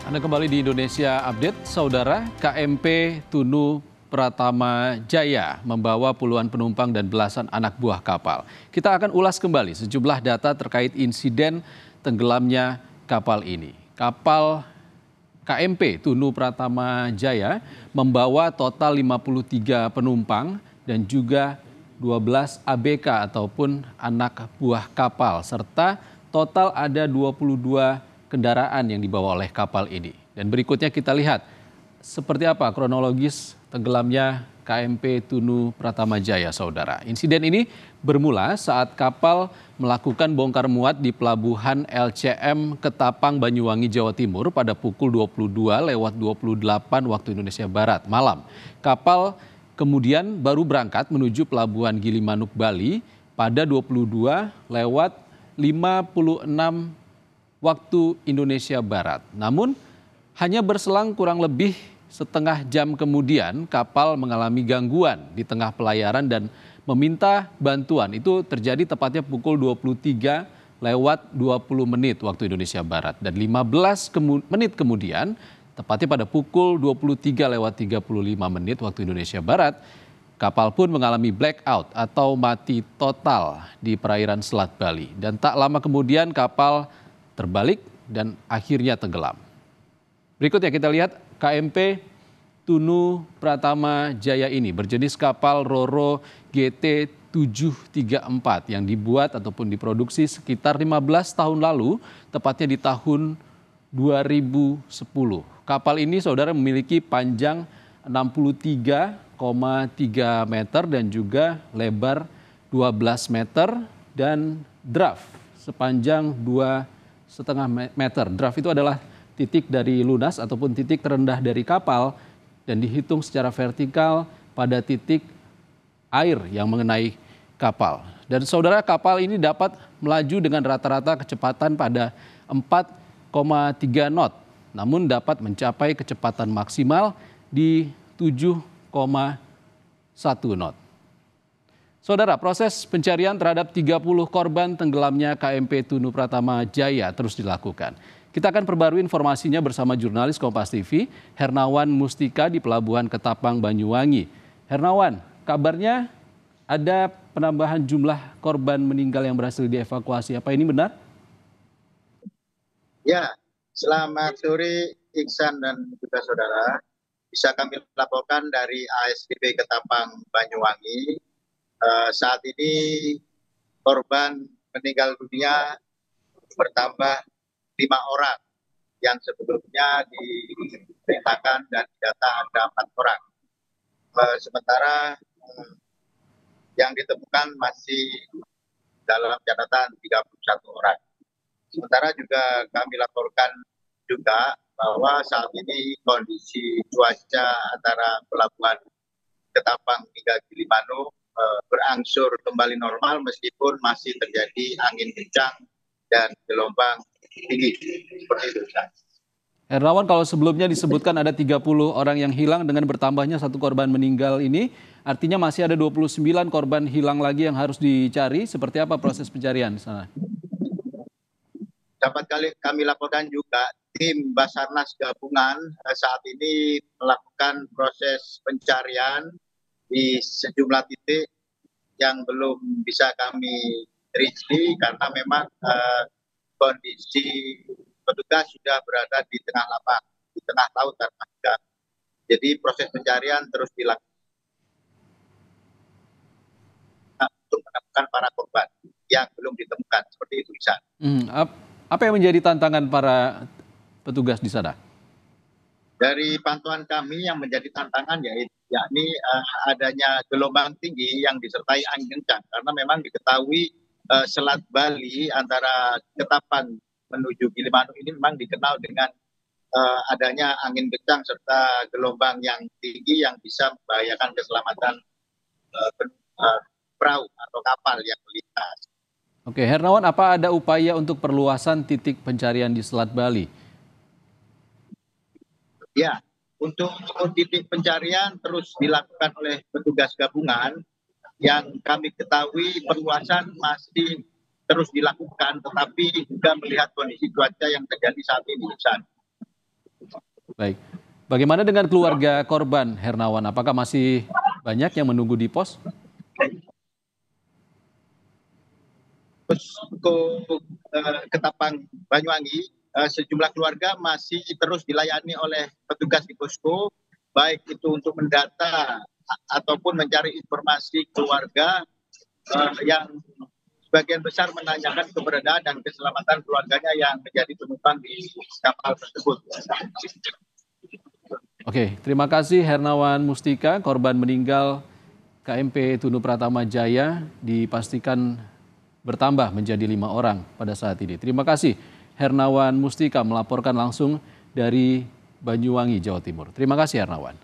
Anda kembali di Indonesia Update, Saudara. KMP Tunu Pratama Jaya membawa puluhan penumpang dan belasan anak buah kapal. Kita akan ulas kembali sejumlah data terkait insiden tenggelamnya kapal ini. Kapal KMP Tunu Pratama Jaya membawa total 53 penumpang dan juga 12 ABK ataupun anak buah kapal, serta total ada 22 kendaraan yang dibawa oleh kapal ini. Dan berikutnya kita lihat seperti apa kronologis tenggelamnya KMP Tunu Pratama Jaya, Saudara. Insiden ini bermula saat kapal melakukan bongkar muat di pelabuhan LCM Ketapang, Banyuwangi, Jawa Timur pada pukul 22:28 waktu Indonesia Barat malam. Kapal kemudian baru berangkat menuju pelabuhan Gilimanuk, Bali pada 22:56 waktu Indonesia Barat. Namun hanya berselang kurang lebih setengah jam kemudian kapal mengalami gangguan di tengah pelayaran dan meminta bantuan. Itu terjadi tepatnya pukul 23:20 waktu Indonesia Barat. Dan 15 menit kemudian, tepatnya pada pukul 23:35 waktu Indonesia Barat, kapal pun mengalami blackout atau mati total di perairan Selat Bali. Dan tak lama kemudian kapal terbalik dan akhirnya tenggelam. Berikutnya kita lihat KMP Tunu Pratama Jaya ini berjenis kapal Roro GT 734 yang dibuat ataupun diproduksi sekitar 15 tahun lalu, tepatnya di tahun 2010. Kapal ini, Saudara, memiliki panjang 63,3 meter dan juga lebar 12 meter dan draft sepanjang 2,5 meter. Draft itu adalah titik dari lunas ataupun titik terendah dari kapal dan dihitung secara vertikal pada titik air yang mengenai kapal. Dan, Saudara, kapal ini dapat melaju dengan rata-rata kecepatan pada 4,3 knot, namun dapat mencapai kecepatan maksimal di 7,1 knot. Saudara, proses pencarian terhadap 30 korban tenggelamnya KMP Tunu Pratama Jaya terus dilakukan. Kita akan perbarui informasinya bersama jurnalis Kompas TV, Hernawan Mustika di Pelabuhan Ketapang, Banyuwangi. Hernawan, kabarnya ada penambahan jumlah korban meninggal yang berhasil dievakuasi. Apa ini benar? Ya, selamat sore Iksan dan juga saudara. Bisa kami laporkan dari ASDP Ketapang, Banyuwangi. Saat ini korban meninggal dunia bertambah 5 orang yang sebelumnya diberitakan dan didata ada 4 orang. Sementara yang ditemukan masih dalam catatan 31 orang. Sementara juga kami laporkan juga bahwa saat ini kondisi cuaca antara pelabuhan Ketapang hingga Gilimanuk berangsur kembali normal meskipun masih terjadi angin kencang dan gelombang tinggi. Seperti itu. Hernawan, kalau sebelumnya disebutkan ada 30 orang yang hilang dengan bertambahnya 1 korban meninggal ini, artinya masih ada 29 korban hilang lagi yang harus dicari. Seperti apa proses pencarian di sana? Dapat kami laporkan juga tim Basarnas gabungan saat ini melakukan proses pencarian di sejumlah titik yang belum bisa kami rinci karena memang kondisi petugas sudah berada di tengah lapangan, di tengah laut dan juga. Jadi proses pencarian terus dilakukan untuk menemukan para korban yang belum ditemukan. Seperti itu, Bisa. Apa yang menjadi tantangan para petugas di sana? Dari pantauan kami yang menjadi tantangan yakni adanya gelombang tinggi yang disertai angin kencang karena memang diketahui Selat Bali antara Ketapang menuju Gilimanuk ini memang dikenal dengan adanya angin kencang serta gelombang yang tinggi yang bisa membahayakan keselamatan perahu atau kapal yang melintas. Oke, Hernawan, apa ada upaya untuk perluasan titik pencarian di Selat Bali? Ya, untuk titik pencarian terus dilakukan oleh petugas gabungan yang kami ketahui perluasan masih terus dilakukan, tetapi juga melihat kondisi cuaca yang terjadi saat ini. Baik. Bagaimana dengan keluarga korban, Hernawan? Apakah masih banyak yang menunggu di pos? Posko Ketapang Banyuwangi, sejumlah keluarga masih terus dilayani oleh petugas di posko, baik itu untuk mendata ataupun mencari informasi keluarga yang sebagian besar menanyakan keberadaan dan keselamatan keluarganya yang menjadi penumpang di kapal tersebut. Oke, terima kasih Hernawan Mustika, korban meninggal KMP Tunu Pratama Jaya dipastikan bertambah menjadi 5 orang pada saat ini. Terima kasih Hernawan Mustika melaporkan langsung dari Banyuwangi, Jawa Timur. Terima kasih Hernawan.